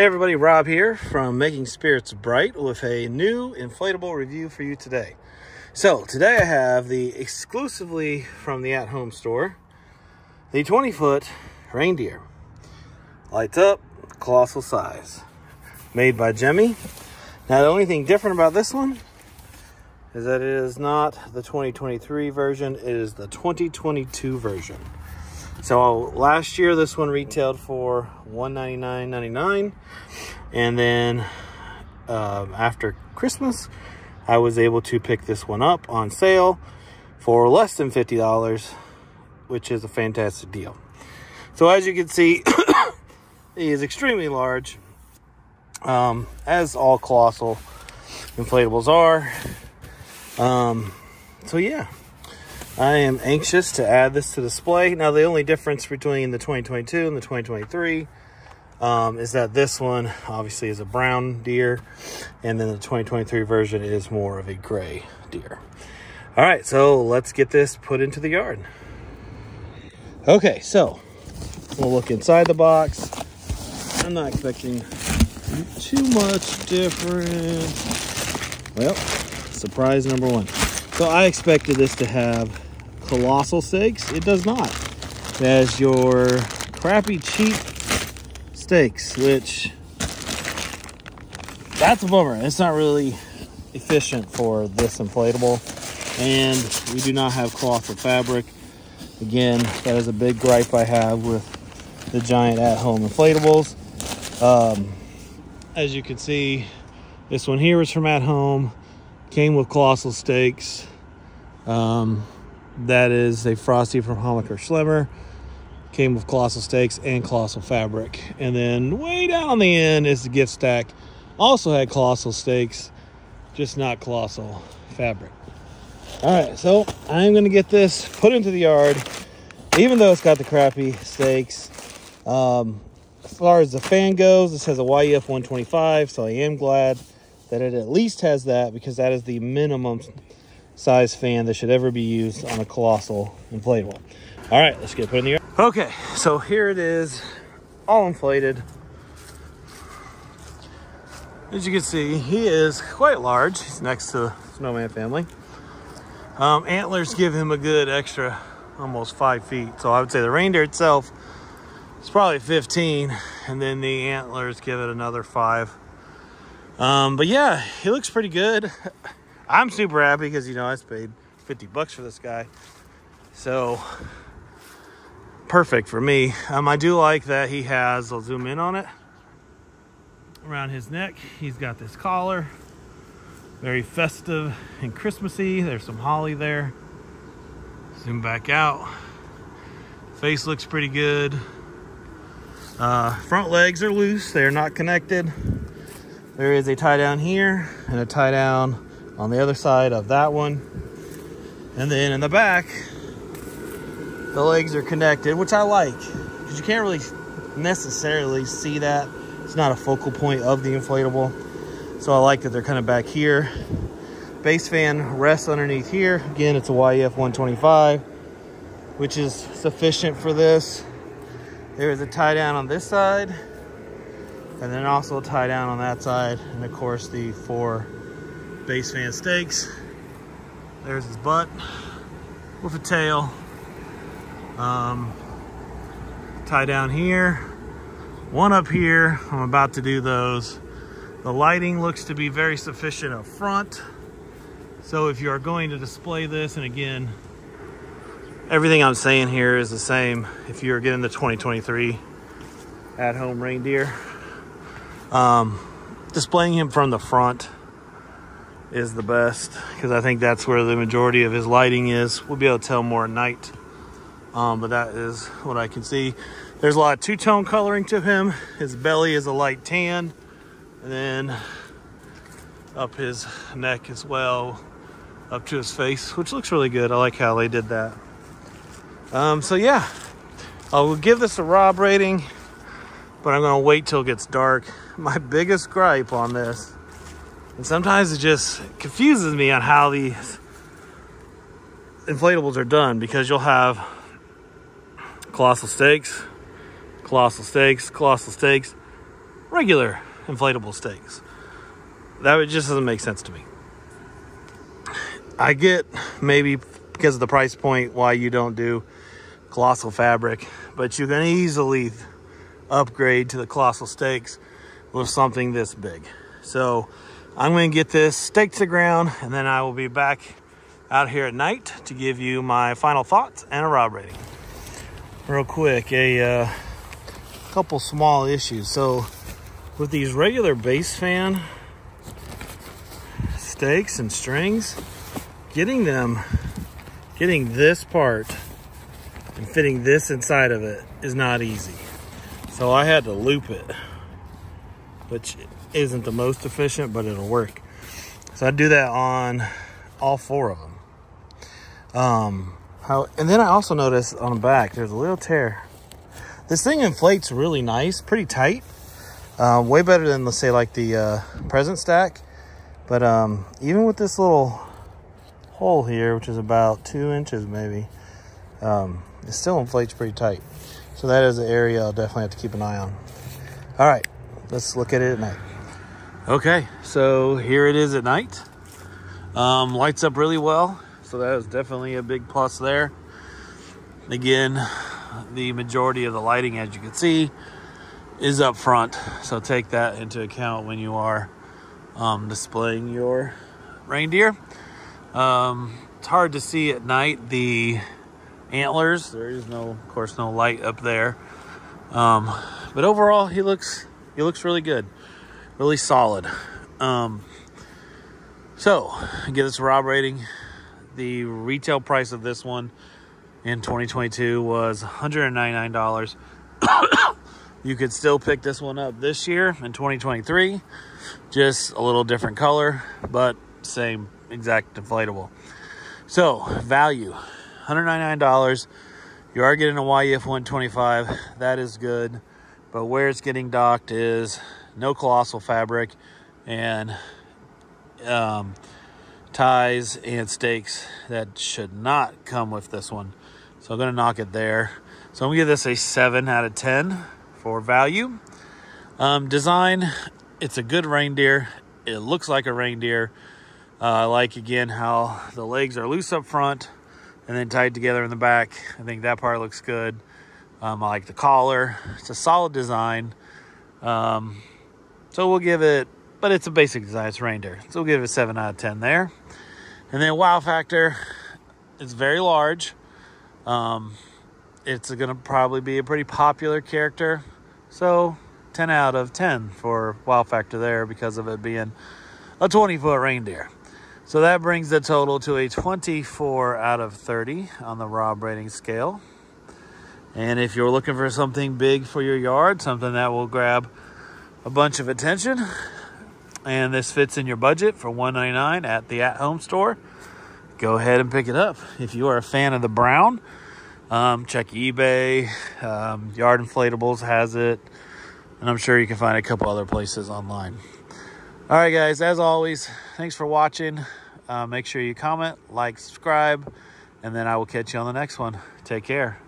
Hey everybody, Rob here from Making Spirits Bright with a new inflatable review for you today. So today I have the exclusively from the at-home store, the 20-foot Reindeer. Lights up, colossal size. Made by Gemmy. Now the only thing different about this one is that it is not the 2023 version, it is the 2022 version. So last year this one retailed for $199.99, and then after Christmas I was able to pick this one up on sale for less than $50, which is a fantastic deal. So as you can see, it is extremely large, as all Colossal inflatables are. So yeah, I am anxious to add this to display. Now, the only difference between the 2022 and the 2023 is that this one obviously is a brown deer, and then the 2023 version is more of a gray deer. All right, so let's get this put into the yard. Okay, so we'll look inside the box. I'm not expecting too much different. Well, surprise number one. So I expected this to have Colossal steaks. It does not. It has your crappy cheap steaks, which that's a bummer. It's not really efficient for this inflatable, and we do not have Colossal fabric. Again, that is a big gripe I have with the giant at-home inflatables. As you can see, this one here is from at home, came with Colossal steaks. That is a Frosty from Hammacher Schlemmer. Came with Colossal steaks and Colossal fabric. And then way down on the end is the gift stack. Also had Colossal steaks, just not Colossal fabric. All right, so I'm going to get this put into the yard, even though it's got the crappy steaks. As far as the fan goes, this has a YEF 125, so I am glad that it at least has that, because that is the minimum size fan that should ever be used on a Colossal inflatable. All right, let's get it put in the yard. Okay, so here it is, all inflated. As you can see, he is quite large. He's next to the Snowman family. Antlers give him a good extra almost 5 feet. So I would say the Reindeer itself is probably 15, and then the antlers give it another 5. But yeah, he looks pretty good. I'm super happy because, you know, I paid $50 for this guy. So perfect for me. I do like that he has, I'll zoom in on it, around his neck, he's got this collar. Very festive and Christmassy. There's some holly there. Zoom back out. Face looks pretty good. Front legs are loose. They're not connected. There is a tie down here and a tie down on the other side of that one. And then in the back, the legs are connected, which I like, because you can't really necessarily see that. It's not a focal point of the inflatable. So I like that they're kind of back here. Base fan rests underneath here. Again, it's a YEF 125, which is sufficient for this. There is a tie down on this side, and then also a tie down on that side. And of course, the 4 base fan stakes. There's his butt with a tail. Tie down here, one up here. I'm about to do those. The lighting looks to be very sufficient up front. So if you are going to display this, and again, everything I'm saying here is the same if you're getting the 2023 at-home Reindeer. Displaying him from the front is the best, because I think that's where the majority of his lighting is. We'll be able to tell more at night, but that is what I can see. There's a lot of two-tone coloring to him. His belly is a light tan, and then up his neck as well, up to his face, which looks really good. I like how they did that. So yeah, I will give this a Rob rating, but I'm gonna wait till it gets dark. My biggest gripe on this, and sometimes it just confuses me on how these inflatables are done, because you'll have Colossal steaks, Colossal steaks, Colossal steaks, regular inflatable stakes. That just doesn't make sense to me. I get maybe because of the price point why you don't do Colossal fabric, but you can easily upgrade to the Colossal stakes with something this big. So I'm going to get this staked to the ground, and then I will be back out here at night to give you my final thoughts and a rod rating. Real quick, a couple small issues. So with these regular base fan stakes and strings, getting this part and fitting this inside of it is not easy. So I had to loop it, which isn't the most efficient, but it'll work. So I do that on all 4 of them. And then I also noticed on the back, there's a little tear. This thing inflates really nice, pretty tight. Way better than, let's say, like the present stack. But even with this little hole here, which is about 2 inches maybe, it still inflates pretty tight. So that is an area I'll definitely have to keep an eye on. All right, let's look at it at night. Okay, so here it is at night. Lights up really well, so that is definitely a big plus there. Again, the majority of the lighting, as you can see, is up front, so take that into account when you are displaying your reindeer. It's hard to see at night the antlers. There is of course no light up there, but overall he looks really good, really solid. So give this a rod rating. The retail price of this one in 2022 was $199. You could still pick this one up this year in 2023, just a little different color, but same exact inflatable. So value, $199. You are getting a YF 125. That is good, but where it's getting docked is no Colossal fabric and ties and stakes that should not come with this one. So I'm going to knock it there. So I'm going to give this a 7 out of 10 for value. Design, it's a good reindeer. It looks like a reindeer. I like, again, how the legs are loose up front and then tied together in the back. I think that part looks good. I like the collar. It's a solid design. So we'll give it, but it's a basic design. It's reindeer. So we'll give it a 7 out of 10 there. And then wow factor, it's very large. It's going to probably be a pretty popular character. So 10 out of 10 for wow factor there because of it being a 20-foot reindeer. So that brings the total to a 24 out of 30 on the rod rating scale. And if you're looking for something big for your yard, something that will grab a bunch of attention, and this fits in your budget for $199 at the at-home store, go ahead and pick it up. If you are a fan of the brown, check eBay. Yard Inflatables has it, and I'm sure you can find a couple other places online. All right, guys, as always, thanks for watching. Make sure you comment, like, subscribe, and then I will catch you on the next one. Take care.